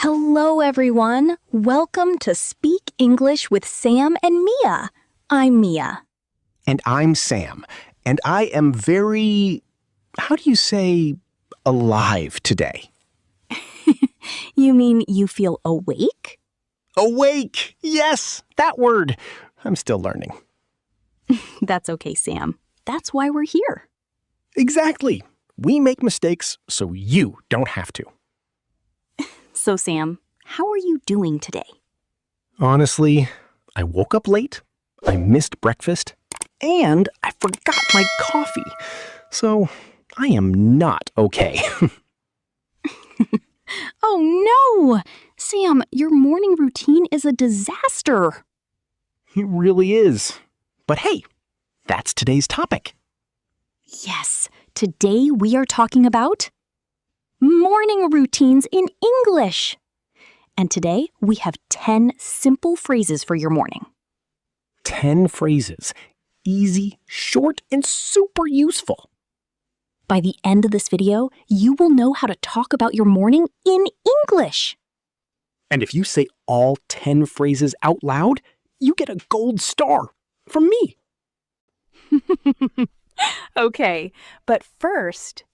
Hello, everyone. Welcome to Speak English with Sam and Mia. I'm Mia. And I'm Sam. And I am very, how do you say, alive today? You mean you feel awake? Awake! Yes, that word. I'm still learning. That's okay, Sam. That's why we're here. Exactly. We make mistakes so you don't have to. So, Sam, how are you doing today? Honestly, I woke up late, I missed breakfast, and I forgot my coffee. So I am not okay. Oh, no! Sam, your morning routine is a disaster. It really is. But hey, that's today's topic. Yes, today we are talking about morning routines in English. And today we have 10 simple phrases for your morning. 10 phrases. Easy, short, and super useful. By the end of this video, you will know how to talk about your morning in English. And if you say all 10 phrases out loud, you get a gold star from me. Okay, but first,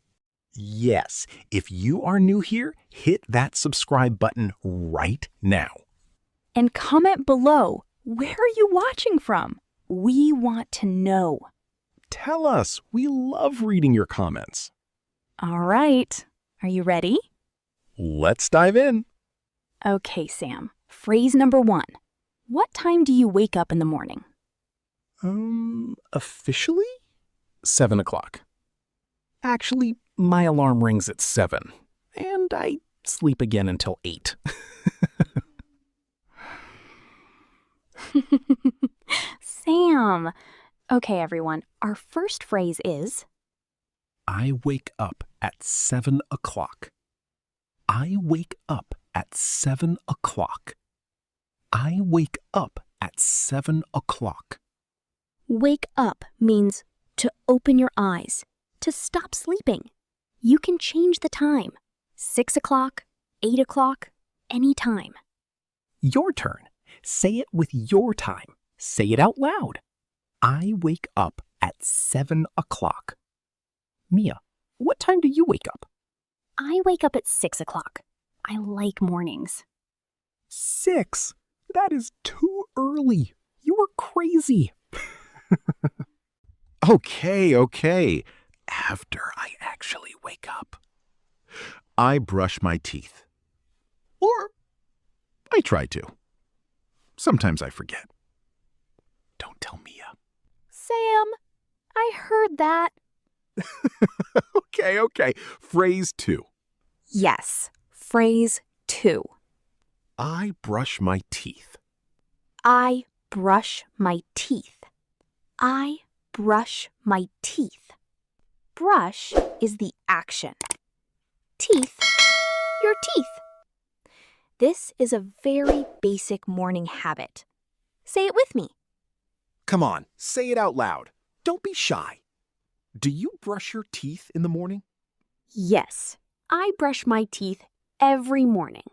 Yes, if you are new here, hit that subscribe button right now. and comment below, where are you watching from? We want to know. Tell us. We love reading your comments. All right, are you ready? Let's dive in. Okay, Sam, phrase number 1. What time do you wake up in the morning? Officially? 7 o'clock. Actually, my alarm rings at 7, and I sleep again until 8. Sam. Okay, everyone, our first phrase is, I wake up at 7 o'clock. I wake up at 7 o'clock. I wake up at 7 o'clock. wake up means to open your eyes, to stop sleeping. You can change the time. 6 o'clock, 8 o'clock, any time. Your turn. Say it with your time. Say it out loud. I wake up at 7 o'clock. Mia, what time do you wake up? I wake up at 6 o'clock. I like mornings. 6? That is too early. You are crazy. Okay. After I actually wake up, I brush my teeth. Or I try to. Sometimes I forget. Don't tell Mia. Sam, I heard that. Okay. Phrase 2. Yes, phrase 2. I brush my teeth. I brush my teeth. I brush my teeth. Brush is the action. Teeth, your teeth. This is a very basic morning habit. Say it with me. Come on, say it out loud. Don't be shy. Do you brush your teeth in the morning? Yes, I brush my teeth every morning.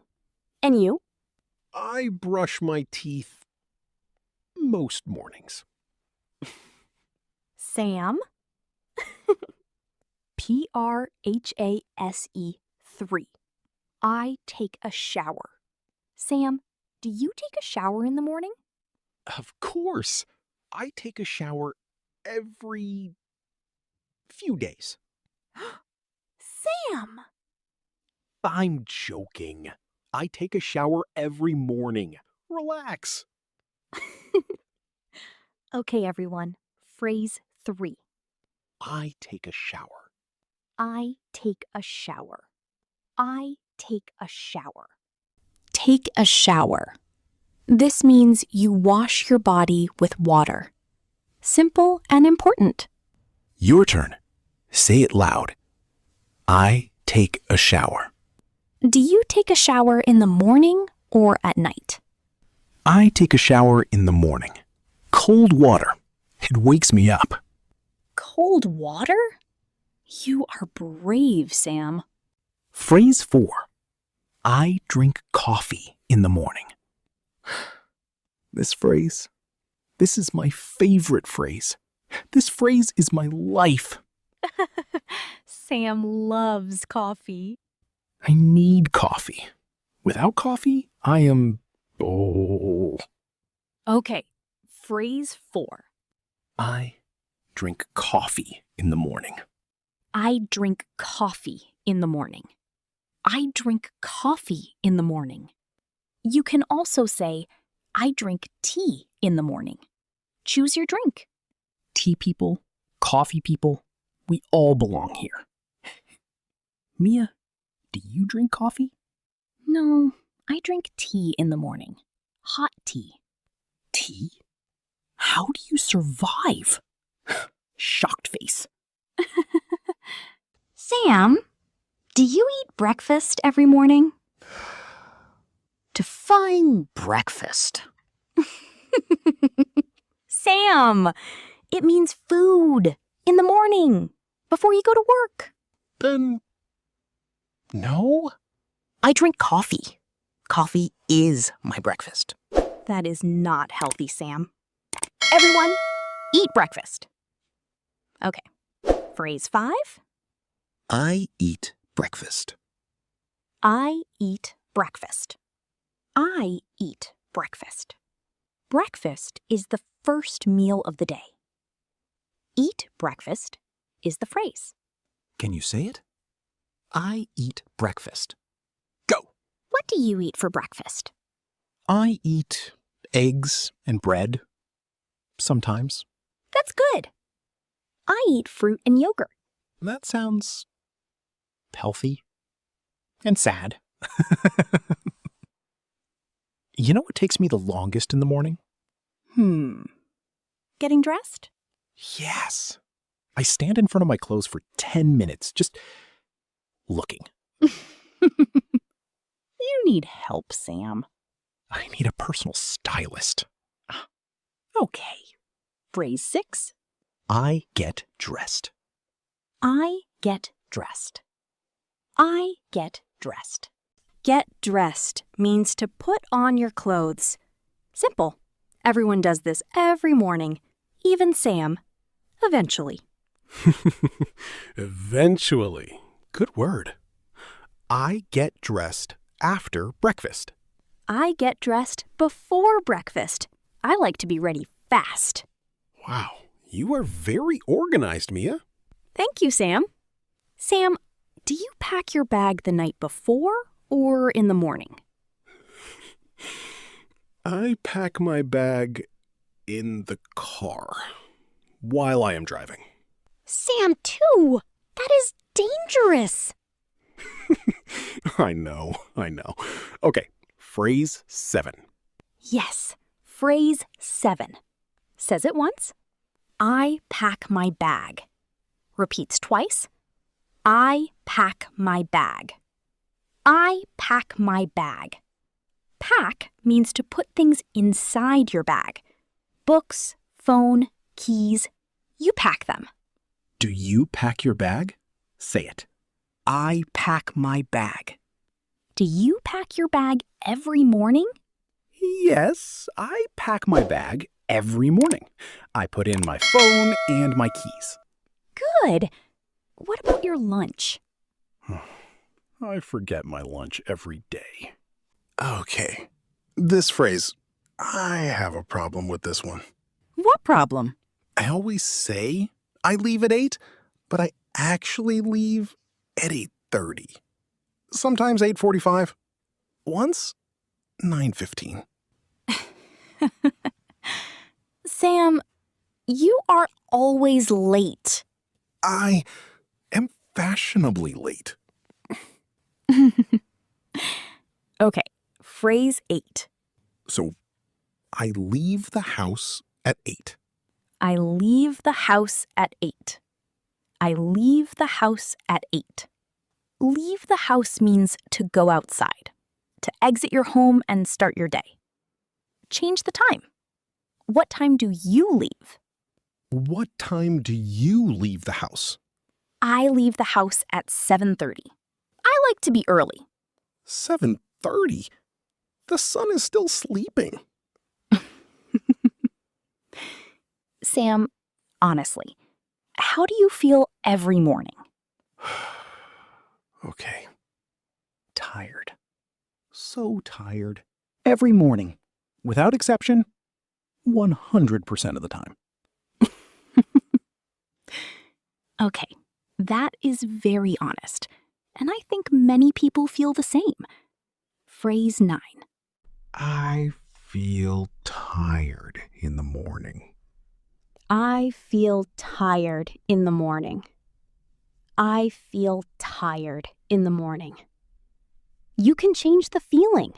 And you? I brush my teeth most mornings. Sam? PRHASE 3. I take a shower. Sam, do you take a shower in the morning? Of course. I take a shower every few days. Sam! I'm joking. I take a shower every morning. Relax. Okay, everyone. Phrase 3. I take a shower. I take a shower. I take a shower. Take a shower. This means you wash your body with water. Simple and important. Your turn. Say it loud. I take a shower. Do you take a shower in the morning or at night? I take a shower in the morning. Cold water. It wakes me up. Cold water? You are brave, Sam. Phrase 4. I drink coffee in the morning. This phrase, this is my favorite phrase. This phrase is my life. Sam loves coffee. I need coffee. Without coffee, I am... Oh. Okay, phrase 4. I drink coffee in the morning. I drink coffee in the morning. I drink coffee in the morning. You can also say, I drink tea in the morning. Choose your drink. Tea people, coffee people, we all belong here. Mia, do you drink coffee? No, I drink tea in the morning. Hot tea. Tea? How do you survive? Shocked face. Sam, do you eat breakfast every morning? Define breakfast. Sam, it means food in the morning before you go to work. Then, no. I drink coffee. Coffee is my breakfast. That is not healthy, Sam. Everyone, eat breakfast. Okay, phrase 5. I eat breakfast. I eat breakfast. I eat breakfast. Breakfast is the first meal of the day. Eat breakfast is the phrase. Can you say it? I eat breakfast. Go. What do you eat for breakfast? I eat eggs and bread. Sometimes. That's good. I eat fruit and yogurt. That sounds healthy and sad. You know what takes me the longest in the morning? Getting dressed? Yes. I stand in front of my clothes for 10 minutes, just looking. You need help, Sam. I need a personal stylist. Okay. Phrase 6. I get dressed. I get dressed. I get dressed. Get dressed means to put on your clothes. Simple. Everyone does this every morning, even Sam. Eventually. Eventually. Good word. I get dressed after breakfast. I get dressed before breakfast. I like to be ready fast. Wow, you are very organized, Mia. Thank you, Sam. Sam, do you pack your bag the night before or in the morning? I pack my bag in the car while I am driving. Sam, too. That is dangerous. I know. Okay, phrase 7. Yes, phrase 7. Says it once. I pack my bag. Repeats twice. I pack my bag. I pack my bag. Pack means to put things inside your bag. Books, phone, keys. You pack them. Do you pack your bag? Say it. I pack my bag. Do you pack your bag every morning? Yes, I pack my bag every morning. I put in my phone and my keys. Good. What about your lunch? I forget my lunch every day. Okay, this phrase, I have a problem with this one. What problem? I always say I leave at 8, but I actually leave at 8:30. Sometimes 8:45. Once, 9:15. Sam, you are always late. I am fashionably late. Okay, phrase 8. So I leave the house at 8. I leave the house at 8. I leave the house at 8. Leave the house means to go outside, to exit your home and start your day. Change the time. What time do you leave? What time do you leave the house? I leave the house at 7:30. I like to be early. 7:30? The sun is still sleeping. Sam, honestly, how do you feel every morning? Okay. Tired. So tired. Every morning, without exception, 100% of the time. Okay, that is very honest, and I think many people feel the same. Phrase 9. I feel tired in the morning. I feel tired in the morning. I feel tired in the morning. You can change the feeling.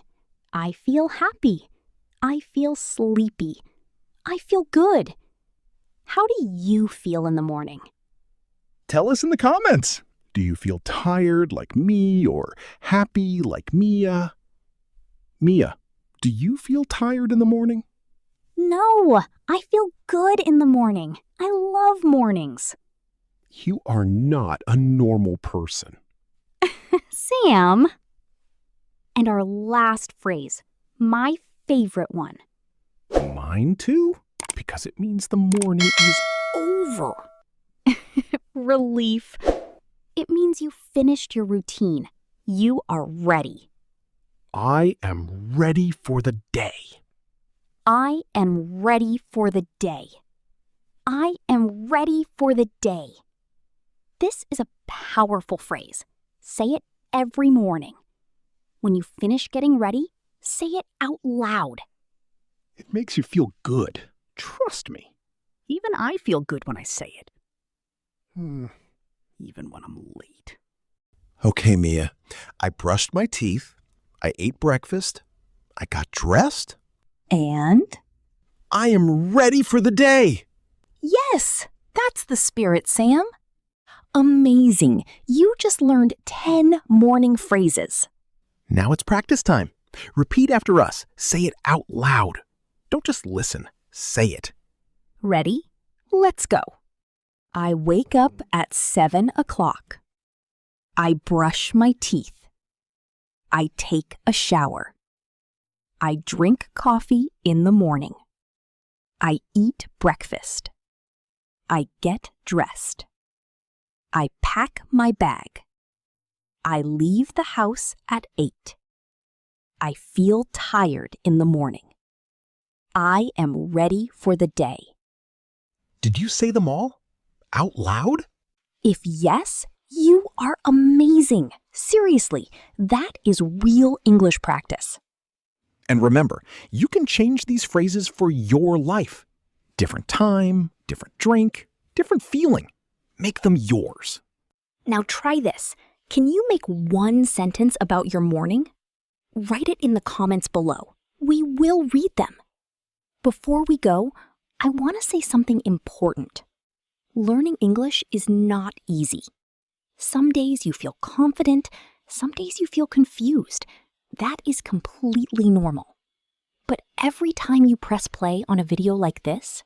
I feel happy. I feel sleepy. I feel good. How do you feel in the morning? Tell us in the comments. Do you feel tired like me or happy like Mia? Mia, do you feel tired in the morning? No, I feel good in the morning. I love mornings. You are not a normal person. Sam. And our last phrase, my favorite one. Mine too? Because it means the morning is over. Relief. It means you finished your routine. You are ready. I am ready for the day. I am ready for the day. I am ready for the day. This is a powerful phrase. Say it every morning. When you finish getting ready, say it out loud. It makes you feel good. Trust me. Even I feel good when I say it, Hmm. even when I'm late. Okay, Mia. I brushed my teeth. I ate breakfast. I got dressed. And? I am ready for the day. Yes, that's the spirit, Sam. Amazing. You just learned 10 morning phrases. Now it's practice time. Repeat after us. Say it out loud. Don't just listen. Say it. Ready? Let's go. I wake up at 7 o'clock. I brush my teeth. I take a shower. I drink coffee in the morning. I eat breakfast. I get dressed. I pack my bag. I leave the house at 8. I feel tired in the morning. I am ready for the day. Did you say them all? Out loud? If yes, you are amazing. Seriously, that is real English practice. And remember, you can change these phrases for your life. Different time, different drink, different feeling. Make them yours. Now try this. Can you make one sentence about your morning? Write it in the comments below. We will read them. Before we go, I want to say something important. Learning English is not easy. Some days you feel confident, some days you feel confused. That is completely normal. But every time you press play on a video like this,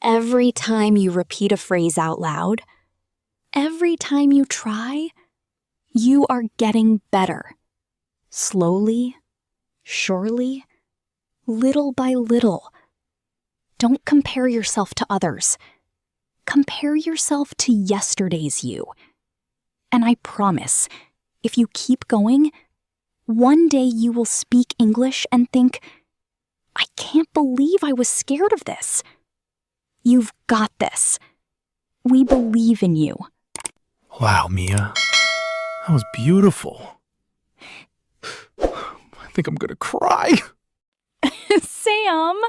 every time you repeat a phrase out loud, every time you try, you are getting better. Slowly, surely, little by little. Don't compare yourself to others. Compare yourself to yesterday's you. And I promise, if you keep going, one day you will speak English and think, I can't believe I was scared of this. You've got this. We believe in you. Wow, Mia. That was beautiful. I think I'm gonna cry. Sam!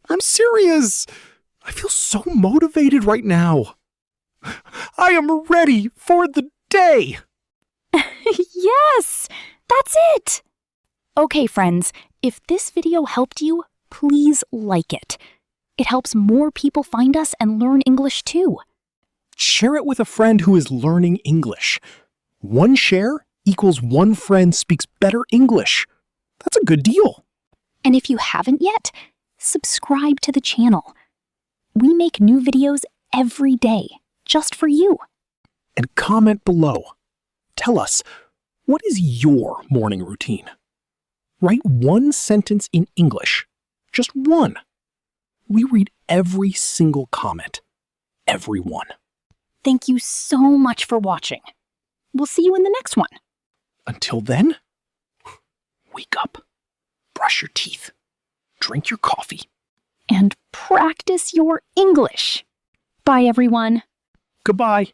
I'm serious. I feel so motivated right now. I am ready for the day. Yes! That's it! Okay, friends, if this video helped you, please like it. It helps more people find us and learn English too. Share it with a friend who is learning English. One share equals one friend speaks better English. That's a good deal. And if you haven't yet, subscribe to the channel. We make new videos every day, just for you. And comment below. Tell us, What is your morning routine? Write one sentence in English. Just one. We read every single comment. Every one. Thank you so much for watching. We'll see you in the next one. Until then, wake up, brush your teeth, drink your coffee. And practice your English. Bye, everyone. Goodbye.